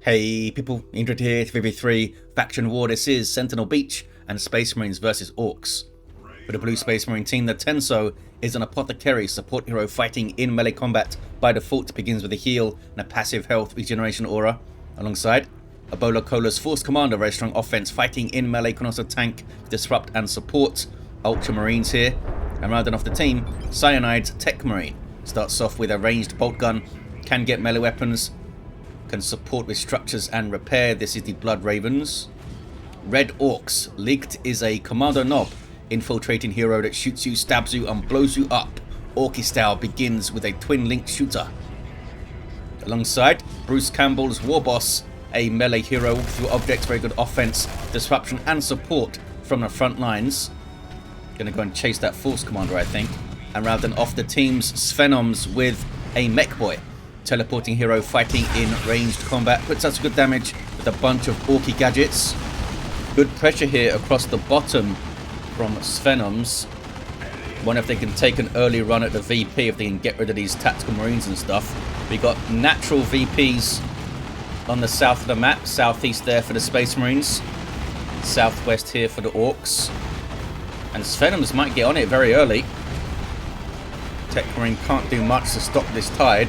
Hey people, Indrid here, 3v3 Faction War. This is Sentinel Beach and Space Marines versus Orks. For the blue Space Marine team, the Tenso is an Apothecary support hero fighting in melee combat. By default, begins with a heal and a passive health regeneration aura. Alongside, EbolaCola's Force Commander, very strong offense, fighting in melee, can also tank, disrupt and support. Ultramarines here. And rounding off the team, cyanIDe's Techmarine starts off with a ranged bolt gun, can get melee weapons, can support with structures and repair. This is the Blood Ravens. Red Orks. Ligt is a Kommando knob, infiltrating hero that shoots you, stabs you and blows you up. Orky style, begins with a twin link shooter. Alongside, Bruce Campbell's Warboss, a melee hero through objects, very good offense, disruption and support from the front lines. Gonna go and chase that Force Commander, I think. And rounding off the team's sphenomz with a Mekboy, teleporting hero fighting in ranged combat, puts out some good damage with a bunch of orky gadgets. Good pressure here across the bottom from sphenomz. Wonder if they can take an early run at the VP, if they can get rid of these tactical marines and stuff. We got natural VPs on the south of the map, southeast there for the Space Marines, southwest here for the Orks. And sphenomz might get on it very early. Techmarine can't do much to stop this tide.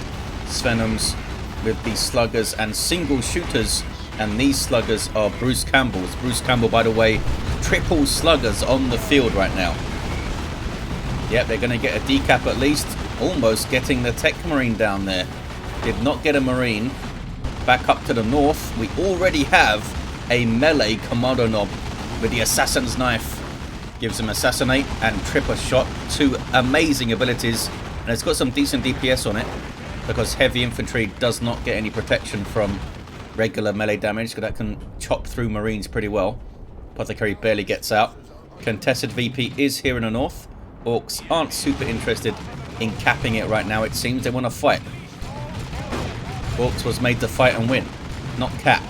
sphenomz with the sluggers and single shooters, and these sluggers are Bruce Campbell's. Bruce Campbell, by the way, triple sluggers on the field right now. Yep, they're going to get a decap at least, almost getting the Techmarine down there. Did not get a marine. Back up to the north, we already have a melee Kommando knob with the assassin's knife. Gives him assassinate and trip a shot, two amazing abilities, and it's got some decent DPS on it, because heavy infantry does not get any protection from regular melee damage, because that can chop through marines pretty well. Apothecary barely gets out. Contested VP is here in the north. Orks aren't super interested in capping it right now, it seems. They want to fight. Orks was made to fight and win, not cap.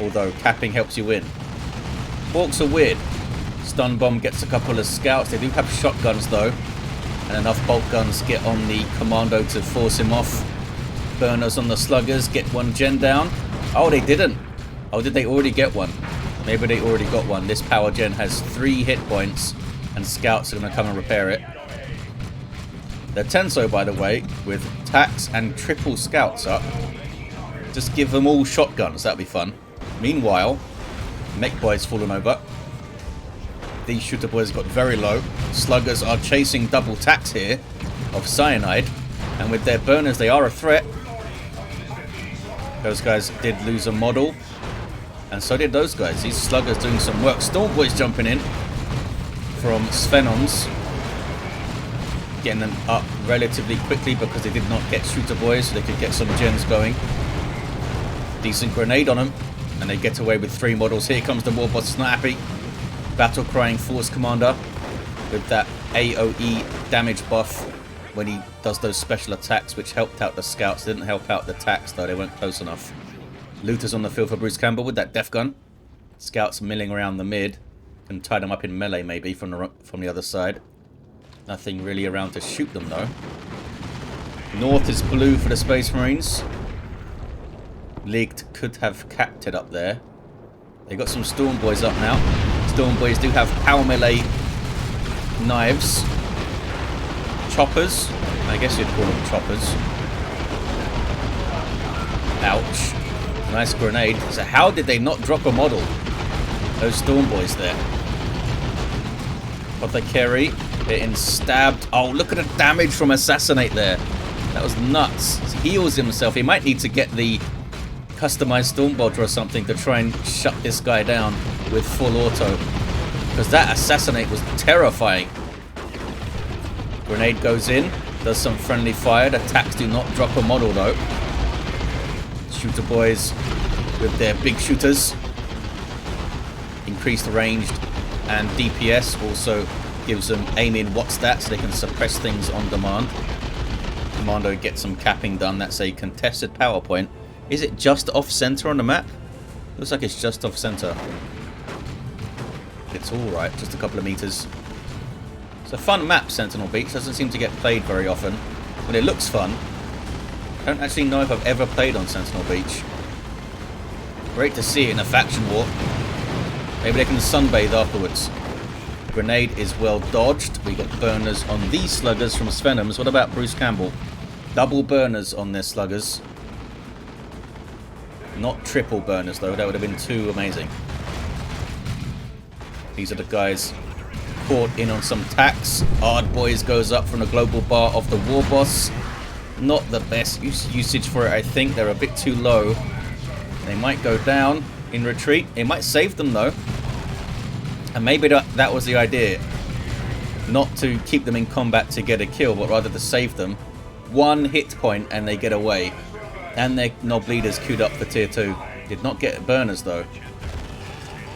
Although capping helps you win. Orks are weird. Stun bomb gets a couple of scouts. They do have shotguns though, and enough bolt guns get on the Kommando to force him off. Burners on the sluggers, get one gen down. Oh, they didn't. Oh, did they already get one? Maybe they already got one. This power gen has 3 hit points, and scouts are going to come and repair it. The Tenso, by the way, with tax and triple scouts up. Just give them all shotguns, that'd be fun. Meanwhile, Mekboy's fallen over. These shooter boys got very low. Sluggers are chasing double tax here of cyanIDe, and with their burners they are a threat. Those guys did lose a model, and so did those guys. These sluggers doing some work. Storm boys jumping in from sphenomz, getting them up relatively quickly because they did not get shooter boys, so they could get some gens going. Decent grenade on them, and they get away with 3 models. Here comes the Warboss, is not happy. Battle crying Force Commander with that AoE damage buff when he does those special attacks, which helped out the scouts. Didn't help out the tax though, they weren't close enough. Looters on the field for Bruce Campbell with that def gun. Scouts milling around the mid. Can tie them up in melee maybe from the other side. Nothing really around to shoot them though. North is blue for the Space Marines. Ligt could have capped it up there. They got some Storm Boys up now. Storm Boys do have power melee knives. Choppers. I guess you'd call them choppers. Ouch. Nice grenade. So how did they not drop a model? Those Storm Boys there. Apothecary getting stabbed. Oh, look at the damage from Assassinate there. That was nuts. He heals himself. He might need to get the customized Storm Bolter or something to try and shut this guy down with full auto, because that Assassinate was terrifying. Grenade goes in, does some friendly fire. The attacks do not drop a model though. Shooter boys with their big shooters. Increased ranged and DPS also gives them aim in what stats so they can suppress things on demand. Kommando gets some capping done. That's a contested power point. Is it just off center on the map? Looks like it's just off center. It's alright, just a couple of meters. It's a fun map, Sentinel Beach. Doesn't seem to get played very often, but it looks fun. I don't actually know if I've ever played on Sentinel Beach. Great to see it in a faction war. Maybe they can sunbathe afterwards. Grenade is well dodged. We got burners on these sluggers from sphenomz. What about Bruce Campbell? Double burners on their sluggers. Not triple burners though, that would have been too amazing. These are the guys caught in on some tax. Ardboys goes up from the global bar of the Warboss. Not the best usage for it, I think. They're a bit too low. They might go down in retreat. It might save them though. And maybe that was the idea. Not to keep them in combat to get a kill, but rather to save them. One hit point and they get away. And their knob leaders queued up for tier 2. Did not get burners though.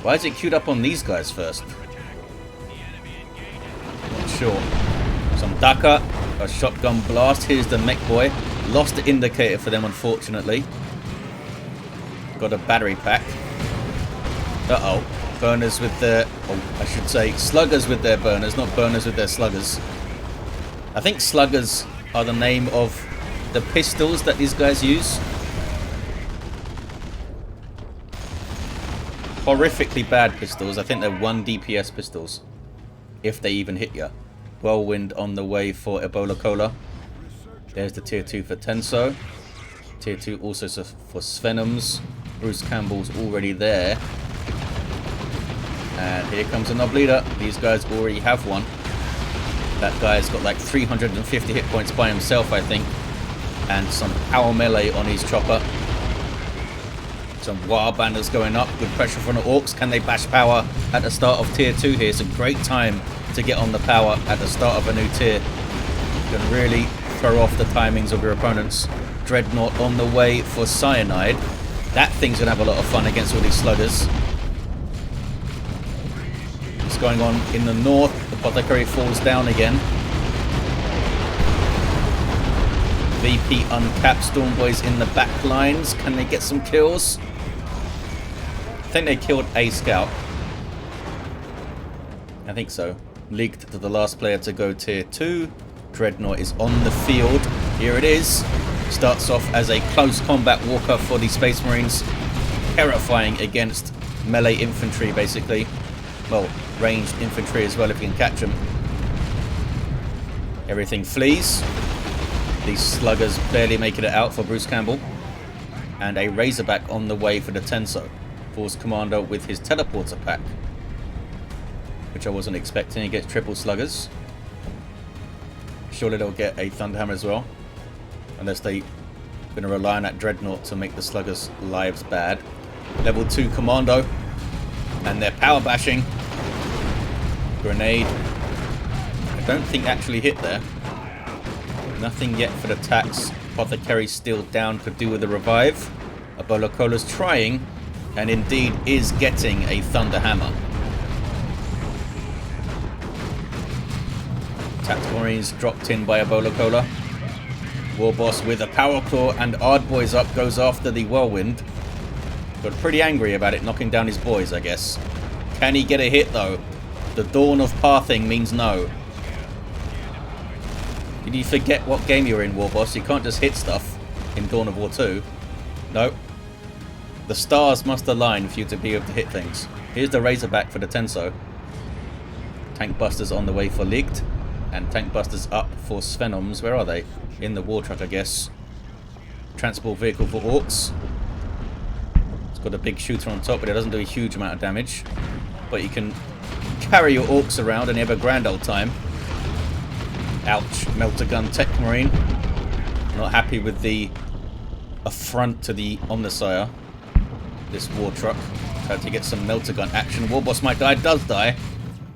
Why is it queued up on these guys first? Not sure. Some Daka, a shotgun blast. Here's the Mekboy. Lost the indicator for them, unfortunately. Got a battery pack. Uh-oh. Burners with their... oh, I should say sluggers with their burners, not burners with their sluggers. I think sluggers are the name of the pistols that these guys use. Horrifically bad pistols. I think they're 1 DPS pistols. If they even hit you. Whirlwind on the way for EbolaCola. There's the tier 2 for Tenso. Tier 2 also for sphenomz. Bruce Campbell's already there. And here comes a knob leader. These guys already have one. That guy's got like 350 hit points by himself, I think. And some power melee on his chopper. Some warbanders going up. Good pressure from the Orks. Can they bash power at the start of tier 2 here? It's a great time to get on the power at the start of a new tier. You can really throw off the timings of your opponents. Dreadnought on the way for cyanIDe. That thing's going to have a lot of fun against all these sluggers. What's going on in the north? Apothecary falls down again. VP uncapped. Stormboys in the back lines. Can they get some kills? I think they killed a scout. I think so. Ligt to the last player to go tier 2. Dreadnought is on the field. Here it is. Starts off as a close combat walker for the Space Marines. Terrifying against melee infantry, basically. Well, ranged infantry as well if you can catch them. Everything flees. These sluggers barely making it out for Bruce Campbell. And a Razorback on the way for the Tenso. Force Kommando with his teleporter pack. Which I wasn't expecting. He gets triple sluggers. Surely they'll get a Thunderhammer as well. Unless they're going to rely on that Dreadnought to make the sluggers' lives bad. Level 2 Kommando. And they're power bashing. Grenade. I don't think actually hit there. Nothing yet for the tax. Apothecary still down, could do with a revive. EbolaCola's trying, and indeed is getting a Thunderhammer. Tactical Marines dropped in by EbolaCola. Warboss with a Power Claw and Ardboys up goes after the Whirlwind. Got pretty angry about it knocking down his boys, I guess. Can he get a hit though? The dawn of pathing means no. Did you forget what game you're in, Warboss? You can't just hit stuff in Dawn of War 2. No. The stars must align for you to be able to hit things. Here's the Razorback for the Tenso. Tank Busters on the way for Ligt. And Tank Busters up for sphenomz. Where are they? In the war truck, I guess. Transport vehicle for Orks. It's got a big shooter on top, but it doesn't do a huge amount of damage. But you can carry your Orks around and you have a grand old time. Ouch. Melter gun Techmarine. Not happy with the affront to the Omnissiah. This war truck. Tried to get some melter gun action. Warboss might die. Does die.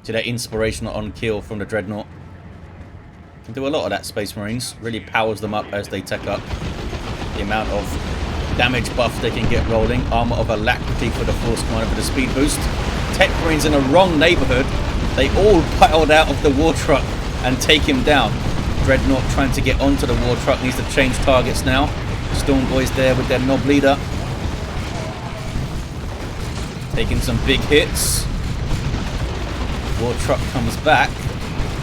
To that inspirational on kill from the Dreadnought. Can do a lot of that, Space Marines. Really powers them up as they tech up. The amount of damage buff they can get rolling. Armor of Alacrity for the Force Commander for the speed boost. Techmarines in the wrong neighborhood. They all piled out of the war truck and take him down. Dreadnought trying to get onto the war truck. Needs to change targets now. Stormboys there with their knob leader. Taking some big hits. War truck comes back.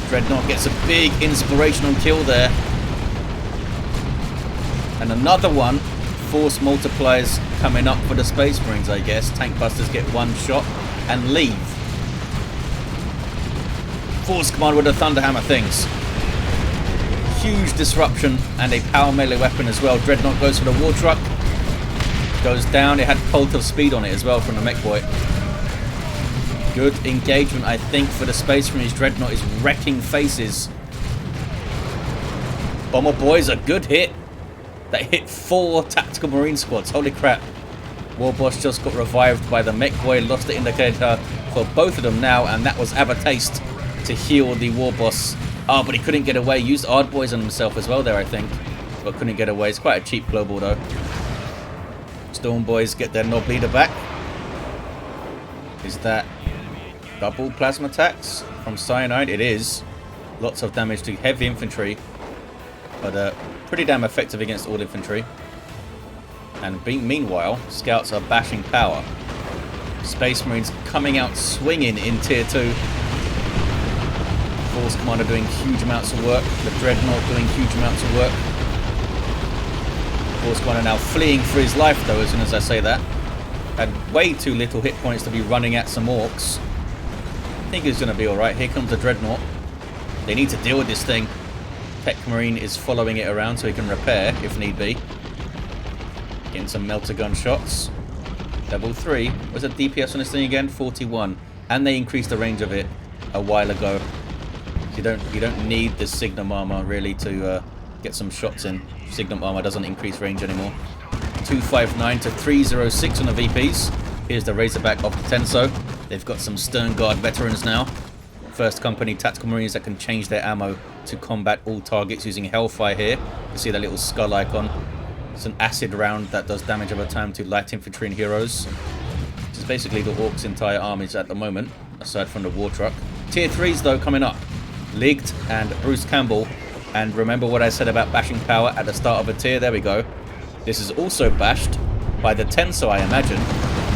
Dreadnought gets a big inspirational kill there. And another one Force multipliers coming up for the Space Marines, I guess. Tank busters get one shot and leave. Force Command with the Thunderhammer things. Huge disruption and a power melee weapon as well. Dreadnought goes for the war truck. Goes down. It had Cult of Speed on it as well from the Mekboy. Good engagement, I think, for the Space Marines. Dreadnought is wrecking faces. Bomber boys, a good hit. That hit 4 tactical marine squads. Holy crap. Warboss just got revived by the Mekboy. Lost the indicator for both of them now. And that was Apothecary to heal the Warboss. Oh, but he couldn't get away. Used Ardboys on himself as well there, I think. But couldn't get away. It's quite a cheap global, though. Storm boys get their Nob leader back. Is that double plasma attacks from cyanIDe? It is. Lots of damage to heavy infantry. But pretty damn effective against all infantry. And meanwhile, scouts are bashing power. Space Marines coming out swinging in tier 2. Force Commander doing huge amounts of work. The Dreadnought doing huge amounts of work. Force Commander now fleeing for his life, though, as soon as I say that. Had way too little hit points to be running at some Orks. I think he's going to be alright. Here comes the Dreadnought. They need to deal with this thing. Techmarine is following it around so he can repair, if need be. Getting some melter gun shots. Level 3. What's the DPS on this thing again? 41. And they increased the range of it a while ago. You don't need the Signum armor really to get some shots in. Signum armor doesn't increase range anymore. 259 to 306 on the VPs. Here's the Razorback of the Tenso. They've got some Stern Guard veterans now. First company tactical marines that can change their ammo to combat all targets using Hellfire here. You see that little skull icon. It's an acid round that does damage over time to light infantry and heroes. Which is basically the Orcs' entire armies at the moment, aside from the war truck. Tier 3s though coming up. Ligt and Bruce Campbell. And remember what I said about bashing power at the start of a tier? There we go. This is also bashed by the Tenso, I imagine.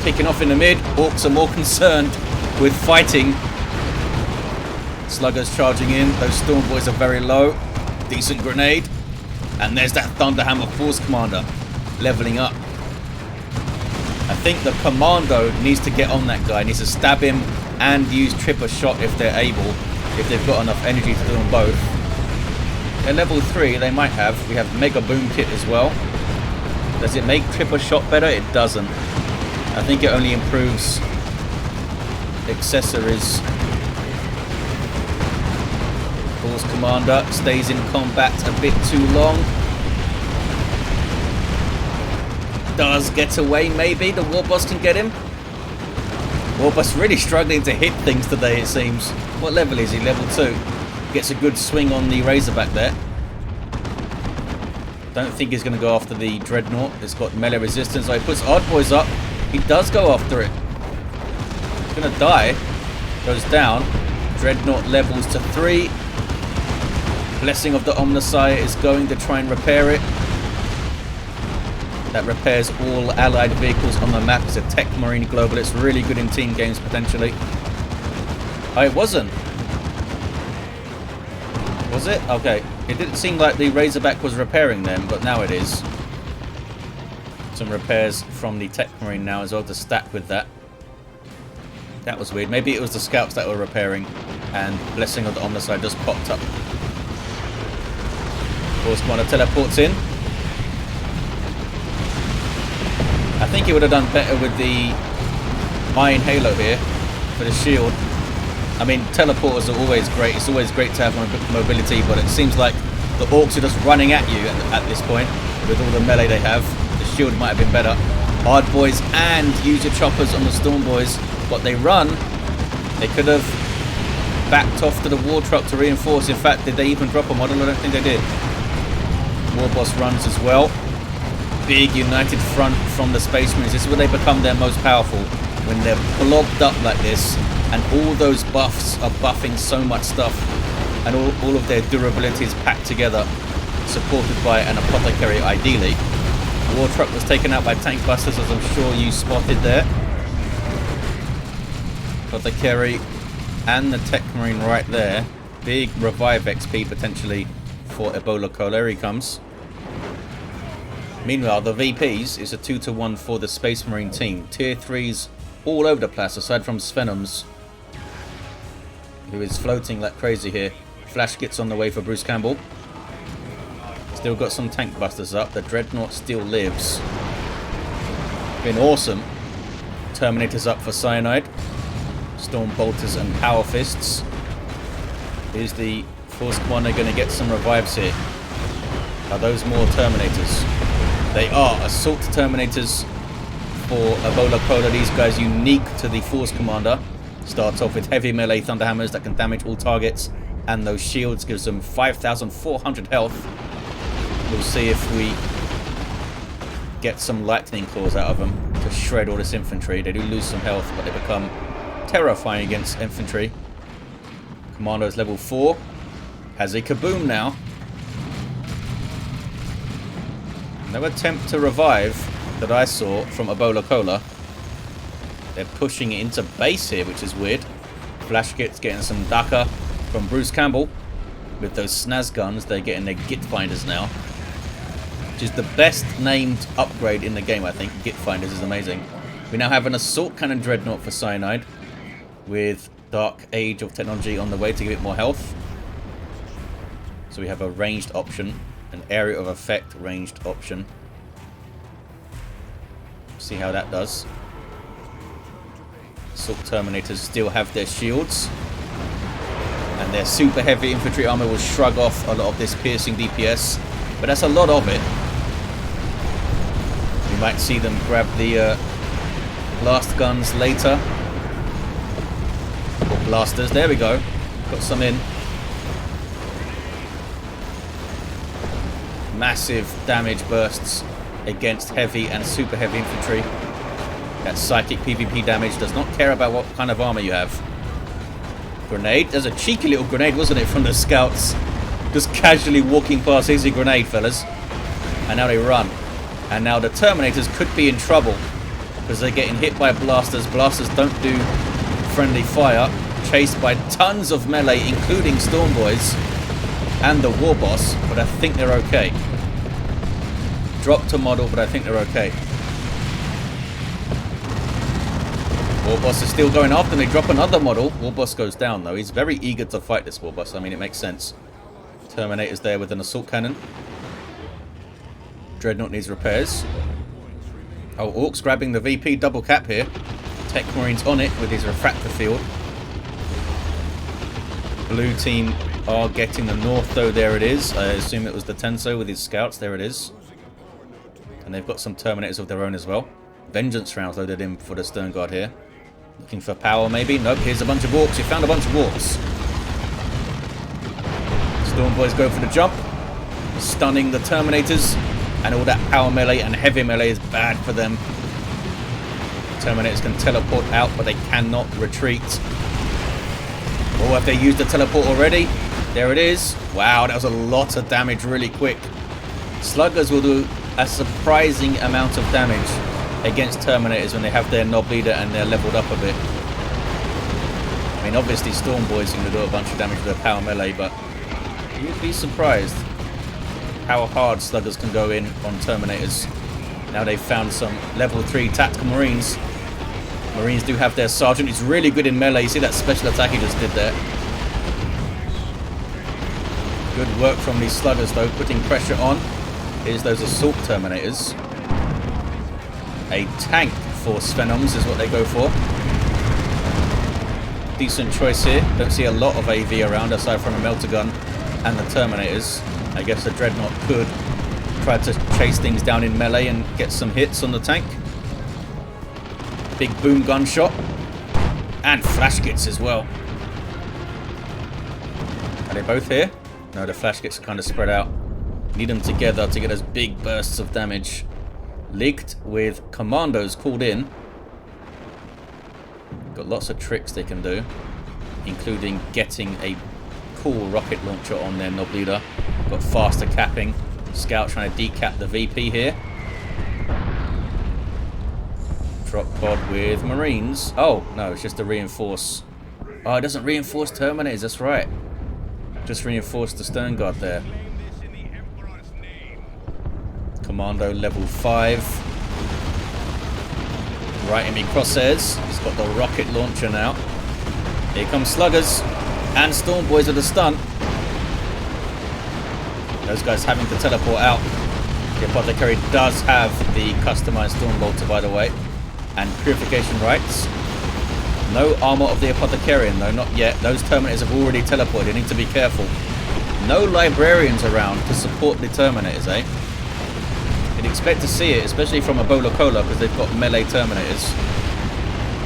Kicking off in the mid. Orcs are more concerned with fighting. Sluggers charging in. Those Storm Boys are very low. Decent grenade. And there's that Thunderhammer Force Commander leveling up. I think the Kommando needs to get on that guy. Needs to stab him and use tripper shot if they're able. If they've got enough energy to do them both. They're level 3, they might have. We have Mega Boom Kit as well. Does it make tripper shot better? It doesn't. I think it only improves accessories. Force Commander stays in combat a bit too long. Does get away maybe. The Warboss can get him. Warboss really struggling to hit things today, it seems. What level is he? Level 2. Gets a good swing on the Razorback there. Don't think he's going to go after the Dreadnought. It's got melee resistance. So he puts Ardboys up. He does go after it. He's going to die. Goes down. Dreadnought levels to 3. Blessing of the Omnissiah is going to try and repair it. That repairs all allied vehicles on the map. It's a Techmarine global. It's really good in team games potentially. Oh, it wasn't. Was it? Okay. It didn't seem like the Razorback was repairing them, but now it is. Some repairs from the Techmarine now as well to stack with that. That was weird. Maybe it was the scouts that were repairing and Blessing of the Omnissiah just popped up. Force Commander teleports in. I think he would have done better with the Iron Halo here for the shield. I mean, teleporters are always great. It's always great to have mobility, but it seems like the Orks are just running at you at this point with all the melee they have. The shield might have been better. Hard boys and use your choppers on the Storm Boys, but they run. They could have backed off to the war truck to reinforce. In fact, did they even drop a model? I don't think they did. Warboss runs as well. Big united front from the Space Marines. This is where they become their most powerful, when they're blobbed up like this and all those buffs are buffing so much stuff and all of their durability is packed together, supported by an Apothecary ideally. War truck was taken out by tank busters, as I'm sure you spotted there. Apothecary and the Techmarine right there. Big revive XP potentially for EbolaCola. Here he comes. Meanwhile, the VPs is a 2-to-1 for the Space Marine team. Tier 3s all over the place, aside from sphenomz, who is floating like crazy here. Flash kits on the way for Bruce Campbell. Still got some tank busters up. The Dreadnought still lives. Been awesome. Terminators up for cyanIDe. Storm bolters and power fists. Is the Force Commander going to get some revives here? Are those more Terminators? They are. Assault Terminators for EbolaCola. These guys unique to the Force Commander. Starts off with heavy melee Thunderhammers that can damage all targets. And those shields gives them 5,400 health. We'll see if we get some lightning claws out of them to shred all this infantry. They do lose some health, but they become terrifying against infantry. Commando's level 4. Has a kaboom now. No attempt to revive that I saw from EbolaCola. They're pushing it into base here, which is weird. Flash kits getting some Daka from Bruce Campbell. With those snaz guns, they're getting their Git Finders now. Which is the best named upgrade in the game, I think. Git Finders is amazing. We now have an Assault Cannon Dreadnought for cyanIDe. With Dark Age of Technology on the way to give it more health. So we have a ranged option. An area of effect ranged option. See how that does. Assault Terminators still have their shields. And their super heavy infantry armor will shrug off a lot of this piercing DPS. But that's a lot of it. You might see them grab the blast guns later. Or blasters. There we go. Got some in. Massive damage bursts against heavy and super heavy infantry. That psychic PvP damage does not care about what kind of armor you have. Grenade. There's a cheeky little grenade, wasn't it, from the scouts? Just casually walking past. Here's a grenade, fellas. And now they run. And now the Terminators could be in trouble because they're getting hit by blasters. Blasters don't do friendly fire. Chased by tons of melee, including Storm Boys and the Warboss. But I think they're okay. Dropped a model, but I think they're okay. Warboss is still going after them. They drop another model. Warboss goes down, though. He's very eager to fight this Warboss. I mean, it makes sense. Terminator's there with an assault cannon. Dreadnought needs repairs. Oh, Orks grabbing the VP double cap here. Techmarine's on it with his refractor field. Blue team are getting the north, though. There it is. I assume it was the Tenso with his scouts. There it is. And they've got some Terminators of their own as well. Vengeance rounds loaded in for the Stern Guard here. Looking for power, maybe? Nope, here's a bunch of Orks. We found a bunch of Orks. Storm Boys go for the jump. Stunning the Terminators. And all that power melee and heavy melee is bad for them. Terminators can teleport out, but they cannot retreat. Oh, have they used the teleport already? There it is. Wow, that was a lot of damage really quick. Sluggers will do a surprising amount of damage against Terminators when they have their Nob Leader and they're leveled up a bit. I mean, obviously Storm Boys are going to do a bunch of damage with their power melee, but you'd be surprised how hard Sluggers can go in on Terminators. Now they've found some level 3 tactical Marines. Marines do have their Sergeant. He's really good in melee. You see that special attack he just did there. Good work from these Sluggers, though, putting pressure on. Here's those Assault Terminators. A tank for sphenomz is what they go for. Decent choice here. Don't see a lot of AV around aside from a melter gun and the Terminators. I guess the Dreadnought could try to chase things down in melee and get some hits on the tank. Big boom gunshot. And flash kits as well. Are they both here? No, the flash kits are kind of spread out. Need them together to get those big bursts of damage. Ligt with Commandos called in. Got lots of tricks they can do, including getting a cool rocket launcher on their Nob Leader. Got faster capping. Scout trying to decap the VP here. Drop pod with Marines. Oh, no, it's just to reinforce. Oh, it doesn't reinforce Terminators, that's right. Just reinforce the Stern Guard there. Kommando level 5. Right in me crosshairs. He's got the rocket launcher now. Here comes Sluggers. And Storm Boys with a stun. Those guys having to teleport out. The Apothecary does have the customized Storm Bolter, by the way. And Purification Rites. No armor of the Apothecarian, though, not yet. Those Terminators have already teleported. You need to be careful. No Librarians around to support the Terminators, eh? You'd expect to see it, especially from EbolaCola, because they've got melee Terminators.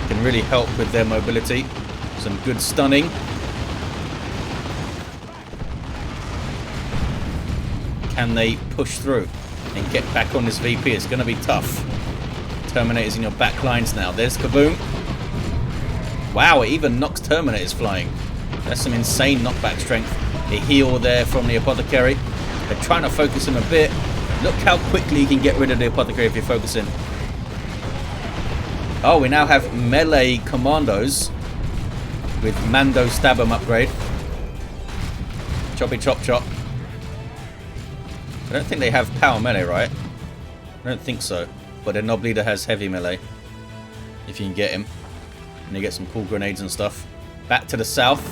Can really help with their mobility. Some good stunning. Can they push through and get back on this VP? It's going to be tough. Terminators in your back lines now. There's Kaboom. Wow, it even knocks Terminators flying. That's some insane knockback strength. A heal there from the Apothecary. They're trying to focus him a bit. Look how quickly you can get rid of the Apothecary if you're focusing. Oh, we now have melee commandos with Mando Stab'em upgrade. Choppy chop chop. I don't think they have power melee, right? I don't think so. But their Knob Leader has heavy melee. If you can get him. And you get some cool grenades and stuff. Back to the south.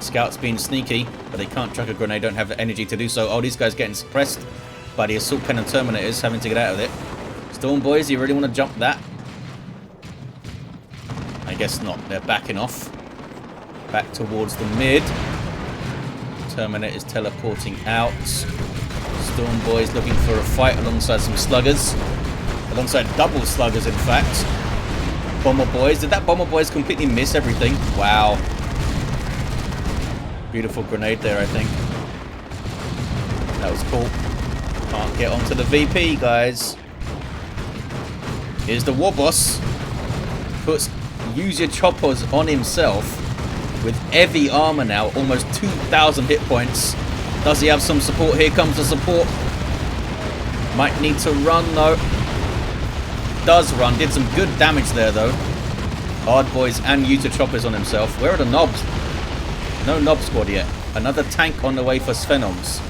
Scouts being sneaky, but they can't chuck a grenade, don't have the energy to do so. Oh, these guys getting suppressed by the Assault Cannon Terminators, having to get out of it. Storm Boys, you really want to jump that? I guess not. They're backing off. Back towards the mid. Terminators teleporting out. Storm Boys looking for a fight alongside some Sluggers. Alongside double Sluggers, in fact. Bomber Boys. Did that Bomber Boys completely miss everything? Wow. Beautiful grenade there, I think. That was cool. Can't get onto the VP, guys. Here's the Warboss. Puts Use Your Choppers on himself with heavy armor now. Almost 2,000 hit points. Does he have some support? Here comes the support. Might need to run, though. Does run. Did some good damage there, though. Hard Boys and Use Your Choppers on himself. Where are the knobs? No Knob Squad yet. Another tank on the way for sphenomz.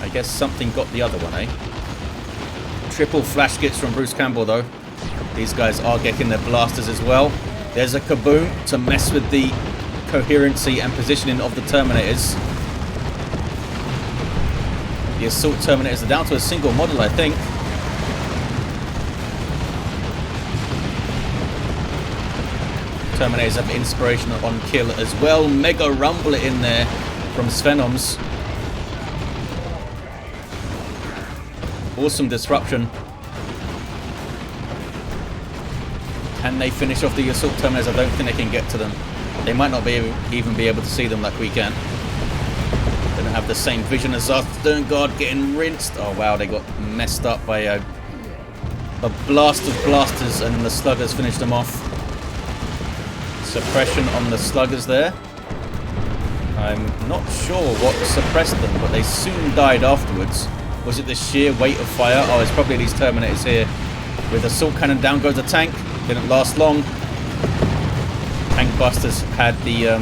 I guess something got the other one, eh? Triple flash gets from Bruce Campbell, though. These guys are getting their blasters as well. There's a Kaboom to mess with the coherency and positioning of the Terminators. The Assault Terminators are down to a single model, I think. Terminators have inspiration on kill as well. Mega Rumble in there from sphenomz. Awesome disruption. Can they finish off the Assault Terminators? I don't think they can get to them. They might not even be able to see them like we can. They don't have the same vision as us. Stern Guard getting rinsed. Oh wow, they got messed up by a blast of blasters, and the Sluggers finished them off. Suppression on the Sluggers there. I'm not sure what suppressed them, but they soon died afterwards. Was it the sheer weight of fire? Oh, it's probably these Terminators here. With Assault Cannon, down goes the tank. Didn't last long. Tank Busters had the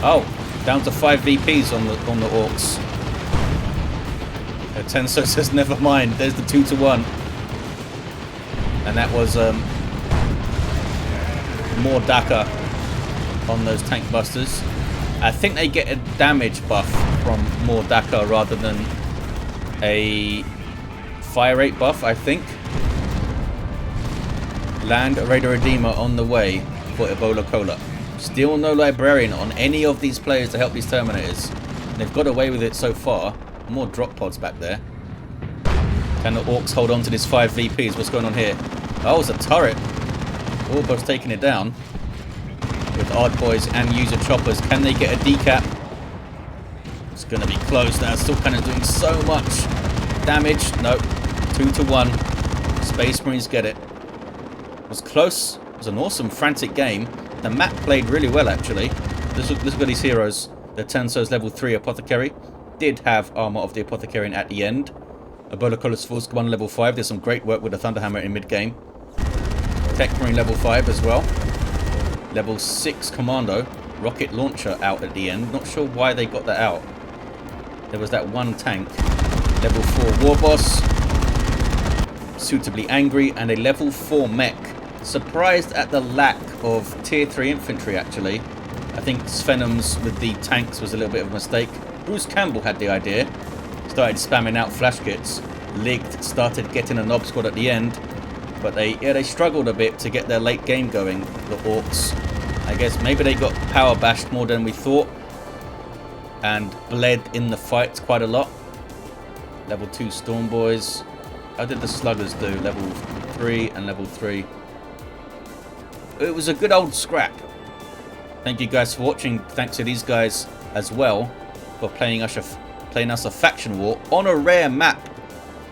oh, down to 5 VPs on the Orks. Tenso says never mind. There's the 2-to-1, and that was more Daka on those Tank Busters. I think they get a damage buff from more Daka rather than a fire rate buff, I think. Land Raider Redeemer on the way for EbolaCola. Still no Librarian on any of these players to help these Terminators. They've got away with it so far. More drop pods back there. Can the Orks hold on to this 5 VPs? What's going on here? Oh, it's a turret. Warboss taking it down. With Odd Boys and User Choppers. Can they get a decap? It's going to be close now. Still kind of doing so much damage. No. 2-to-1. Space Marines get it. It was close. It was an awesome, frantic game. The map played really well, actually. Look at these heroes. The Tenso's level 3 Apothecary. Did have armor of the Apothecarian at the end. EbolaCola's Force Command level 5. There's some great work with the Thunderhammer in mid-game. Techmarine level 5 as well. Level 6 Kommando. Rocket Launcher out at the end. Not sure why they got that out. There was that one tank. Level 4 Warboss, suitably angry, and a level 4 mech. Surprised at the lack of tier 3 infantry actually. I think sphenomz with the tanks was a little bit of a mistake. Bruce Campbell had the idea, started spamming out flash kits. Ligt started getting a knob squad at the end, but they struggled a bit to get their late game going, the Orks. I guess maybe they got power bashed more than we thought and bled in the fights quite a lot. Level 2 Storm Boys. How did the sluggers do? Level 3 and level 3. It was a good old scrap. Thank you guys for watching. Thanks to these guys as well for playing us a faction war on a rare map.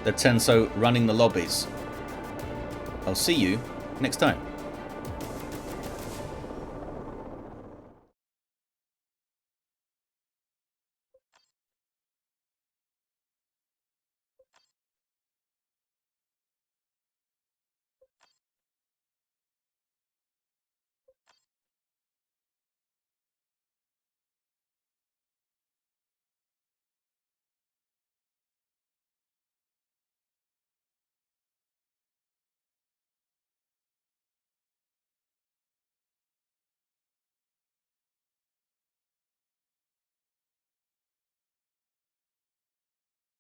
The Tenso running the lobbies. I'll see you next time.